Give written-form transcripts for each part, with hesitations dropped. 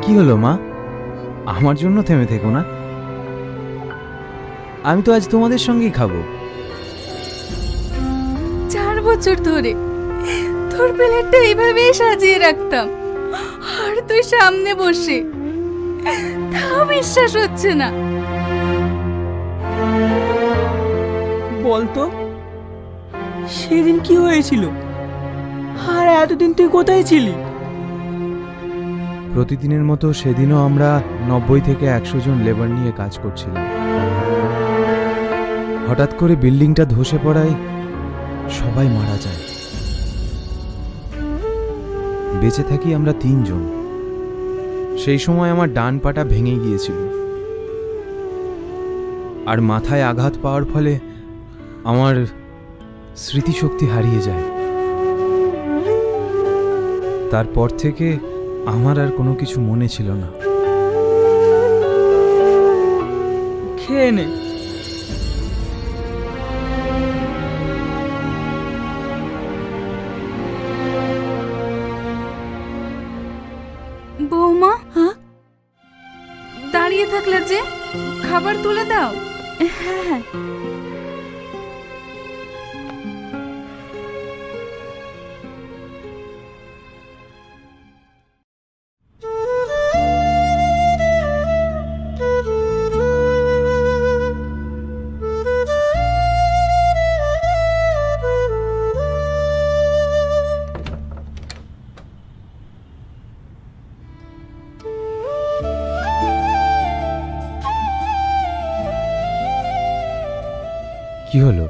কি হলো মা? আমার জন্য থেমে থেকো না। আমি তো আজ তোমাদের সঙ্গেই খাবো। 4 বছর ধরে তোর প্লেটটা এইভাবেই সাজিয়ে রাখতাম, আর তুই সামনে বসে, তাও বিশ্বাস হচ্ছে না। বলতো সেদিন কি হয়েছিল, আর এতদিন তুই কোথায় ছিলি? প্রতিদিনের মতো সেদিনও আমরা 90 থেকে 100 জন লেবার নিয়ে কাজ করছিলাম। হঠাৎ করে বিল্ডিংটা ধসে পড়ায় সবাই মারা যায়। বেঁচে থাকি আমরা 3 জন। সেই সময় আমার ডান পাটা ভেঙে গিয়েছিল, আর মাথায় আঘাত পাওয়ার ফলে আমার স্মৃতিশক্তি হারিয়ে যায়। তারপর থেকে আমার আর কোনো কিছু মনে ছিল না। খেয়ে নে। বৌমা, হ্যাঁ, দাঁড়িয়ে থাকলে যে, খাবার তুলে দাও। হ্যাঁ হ্যাঁ। কি হলো,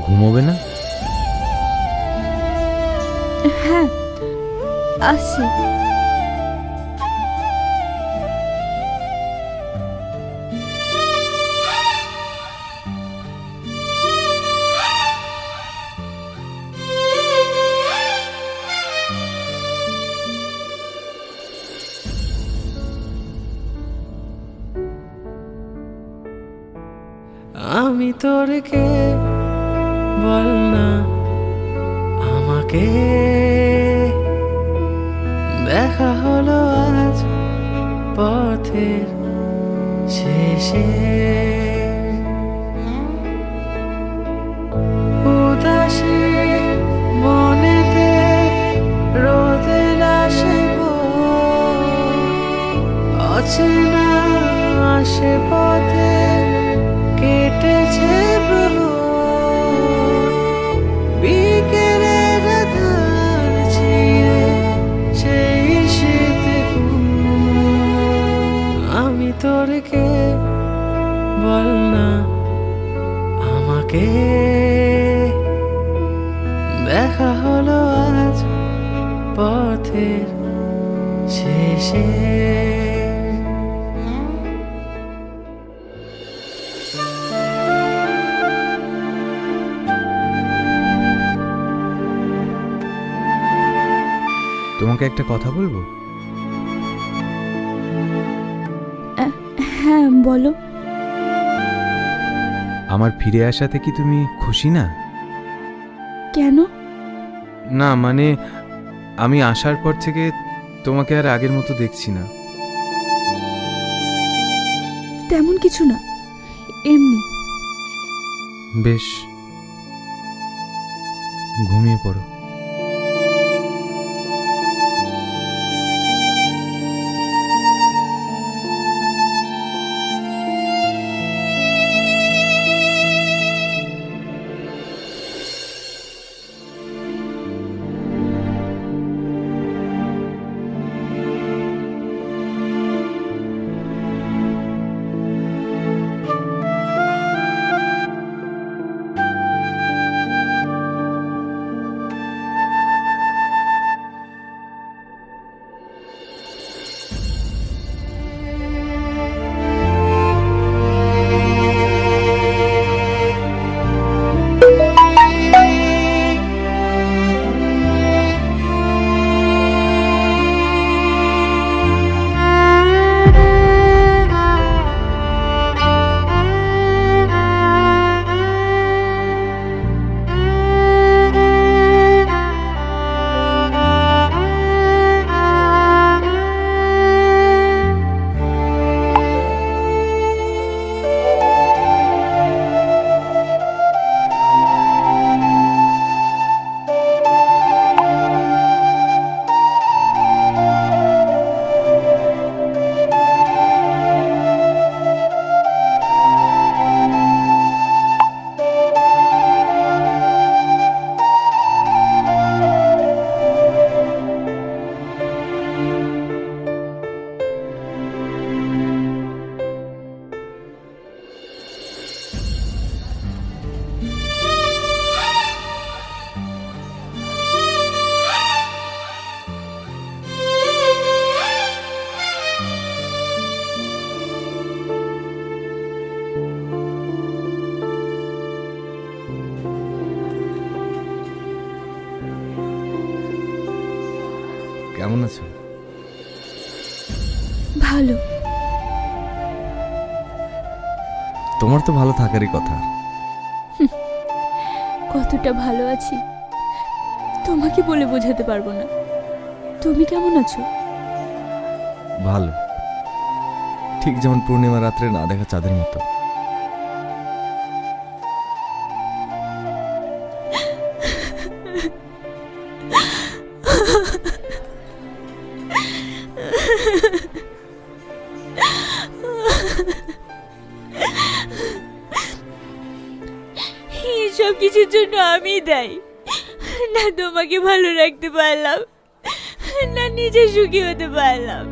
ঘুমোবে না? হ্যাঁ, আসি। আমি তোর কে বল না আমাকে, দেখা হলো আজ পথের শেষে। উদাসী মনেতে রোদের আসে অচেনা আসে পথে কেটেছে প্রহর, বিকেলের আধার ছিঁড়ে সেই শীতে আমি তোর কে বল না আমাকে, দেখা হলো আজ পথের শেষে। তোমাকে একটা কথা বলবো? হ্যাঁ বলো। আমার ফিরে আসাতে কি তুমি খুশি না? কেন? না মানে, আমি আসার পর থেকে তোমাকে আর আগের মতো দেখছি না। তেমন কিছু না, এমনি। বেশ, ঘুমিয়ে পড়ো। কেমন আছো? ভালো। তোমার তো ভালো থাকারই কথা। কতটা ভালো আছি তোমাকে বলে বোঝাতে পারবো না। তুমি কেমন আছো? ভালো, ঠিক যেমন পূর্ণিমা রাত্রে না দেখা চাঁদের মতো। এইসব কিছুর জন্য আমি দায়ী। না তোমাকে ভালো রাখতে পারলাম, না নিজে সুখী হতে পারলাম।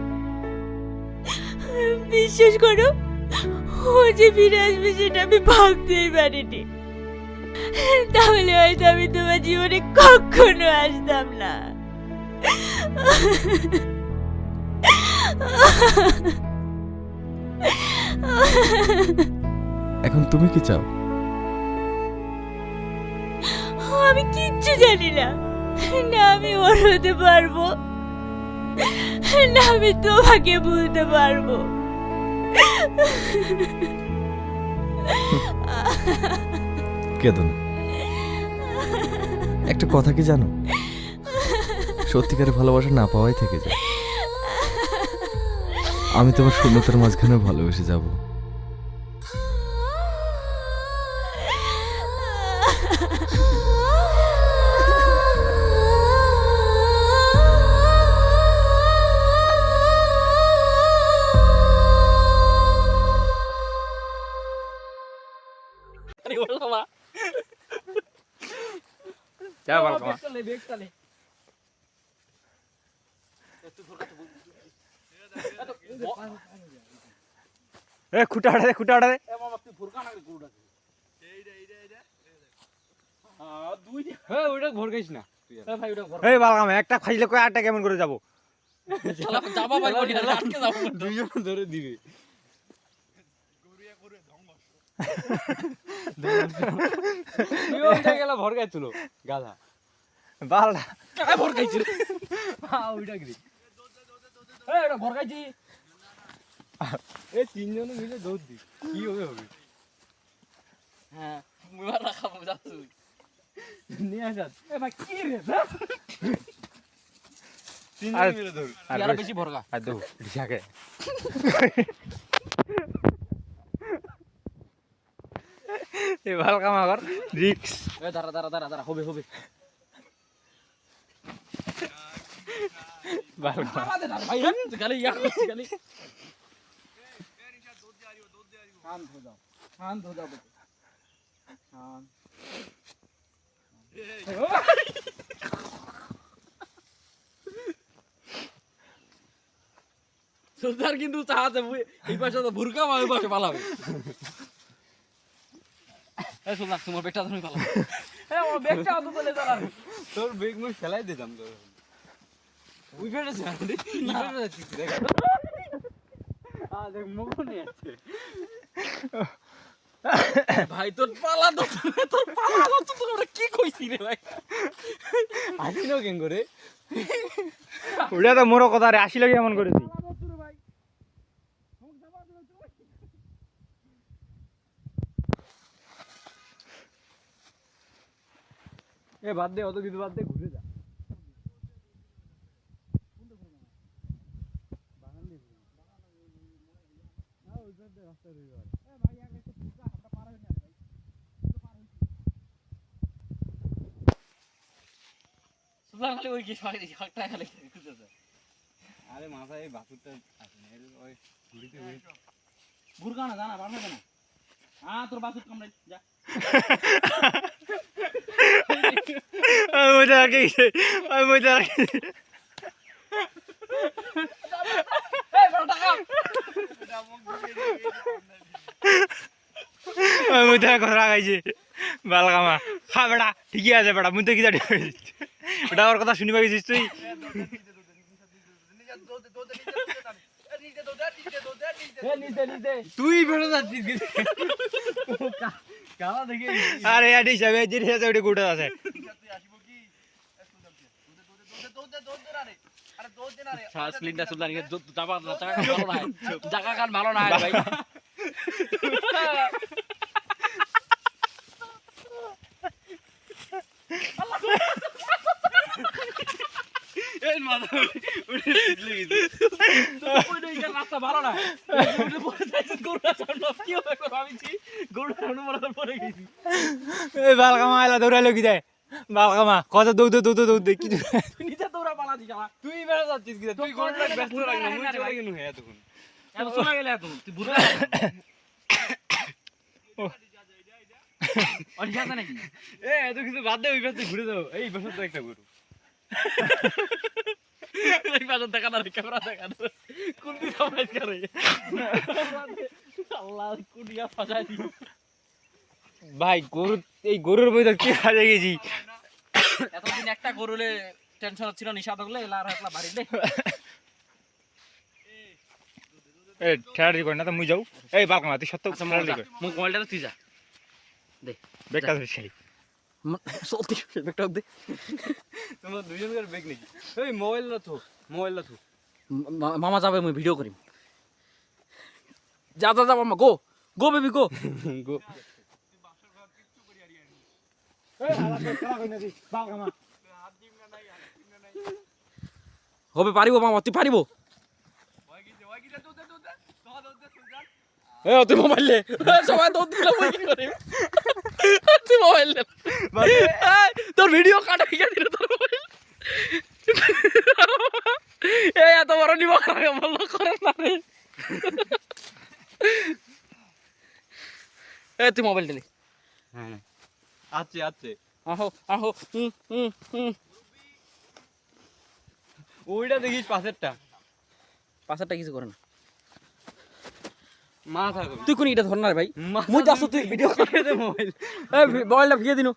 বিশ্বাস করো, ও যে ফিরে আসবে সেটা আমি ভাবতেই পারিনি। তাহলে হয়তো আমি তোমার জীবনে কখনো আসতাম না। এখন তুমি কি চাও? আমি কিচ্ছু জানি না। না আমি ওর হতে পারবো, না আমি তোমাকে ভুলতে পারবো। কেঁদো না। একটা কথা কি জানো, সত্যিকারের ভালোবাসা না পাওয়াই থেকে যায়। আমি তোমার শূন্যতার মাঝখানে ভালোবেসে যাব। খুঁটা হাঁটা দে, খুঁটা হাঁটা দে। ওইটা ভর গাইস না। এই বালগাম একটা খাইলে কয় আটটা কেমন করে যাবো? যাবা পারবো না, আটকে যাবো। দুইজন ধরে দিবে। তুই ওইটা গেলা ভর গাই তুলো গাধা। বালটা কায় ভর গাইছিস? ওইটা কি? এই ওটা ভর গাইছি। এই তিনজনে মিলে দৌড় দি, কি হবে হবে। হ্যাঁ, মুইবার রাখা যাচ্ছে। নিয়ে আসা এ ভাই কি রে? তিনজনে মিলে দৌড়। আর বেশি ভর গা। আর দৌড় ঢাকে। এই বালগাম আবার রিক্স। এ দাঁড়া দাঁড়া দাঁড়া দাঁড়া, হবে হবে। বালগাম ভাই হ্যাঁ গালি ইয়া গালি। শান্ত হয়ে যাও, শান্ত হয়ে যাও। শান্ত। সুলতান কিন্তু চাহাতে এই পাশে তো ভুরকা মা ওই পাশে পালাবে। এই সুলতান তোমার বেটা তুমি পালাবে। এই আমার বেগটা অত বলে দাঁড়ান। তোর বেগ মুই ফেলাই দিতাম তোর। উই ফেটেছে না রে। ই ফেটে যাচ্ছে দেখ। দেখ মুখ নিয়ে আছে। ভাই তোর পালা তো তোর কি কইছি রে ভাই? আসিল কেন করে? ওটা তো মোর কথা রে, আসিল কেমন করেছি? এ বাদ দে, অত কিছু বাদ দে, ঘুরে যা। সুলতান খালি ওই কি ফাঁকটা খালি খুঁজেছে। আরে মাথায় এই বাছুরটা আছে না, ওই ঘুরিতে ঘুরিতে বুরকা না জানা পারবে না। হ্যাঁ তোর বাসুর কামড়াই যা। মজা লাগে, মজা লাগে। মজা কথা লাগাইছে বালগামা। খা বেটা, ঠিকই আছে বেটা, মুই তো কি জানি বেটা, ওর কথা শুনিবা গেছিস তুই? তুই বেরো যাচ্ছিস কালা দেখে। আরে আটি যাবে, যে আছে ওটা গোটা আছে। সিলিন্ডার সুলদানি জায়গা কান ভালো না ভাই রাস্তা ভালো না কি হবে ভাবছি গরুটা পরে গেছি এই বালকামা আইলা দৌড়াইলো কি দেয় বালকামা কত দৌড় দৌড় দৌড় দৌড় কি তুই নিজে দৌড়া পালা দিস তুই বেড়া যাচ্ছিস কি তুই গরুটা ব্যস্ত রাখ না মুই চলে গেলু হে এতক্ষণ এত সময় গেলে এত তুই বুঝলি অরিজাতা নাকি এ এত কিছু বাদ দে ওই পাশে ঘুরে যাও এই পাশে তো একটা গরু এই বাজার দেখা না ক্যামেরা দেখা না কোন দিন সামলাইছ করে আল্লাহ কুড়িয়া ফাজাই দি ভাই গরু এই গরুর বই তো কি হারিয়ে গেছি এতদিন একটা গরুলে টেনশন হচ্ছিল নিশাদ হলে এলা আর একলা বাড়িতে এ ঠেড়ি কর না তো মুই যাও এই বালকামা তুই সত্য ঠেড়ি কর মুখ মোবাইলটা তুই যা বেকটা ধরছিলি সত্যি ব্যাগটা দে তোমার দুজনের বেক নাকি এই মোবাইল না তো মামা যাবে মুই ভিডিও করিম যা যা যা মামা গো গো বেবি গো হবে পারিব মামা তুই পারিব এ তুই মোবাইল লে সবাই তো দিলা মই কি করিম তুই মোবাইল লে তোর ভিডিও কাটা গিয়ে দিল তোর মোবাইল এই এত বড় নিব বললো করে না রে এ তুই মোবাইল দিলি হ্যাঁ আছে আছে আহো আহো ওইটা দেখিস পাশেরটা পাঁচটা কিছু করে না মা থাকো তুই কোন এটা ধর না রে ভাই মুই যাস তুই ভিডিও করে দে মোবাইল এ মোবাইলটা ভিয়ে দিনু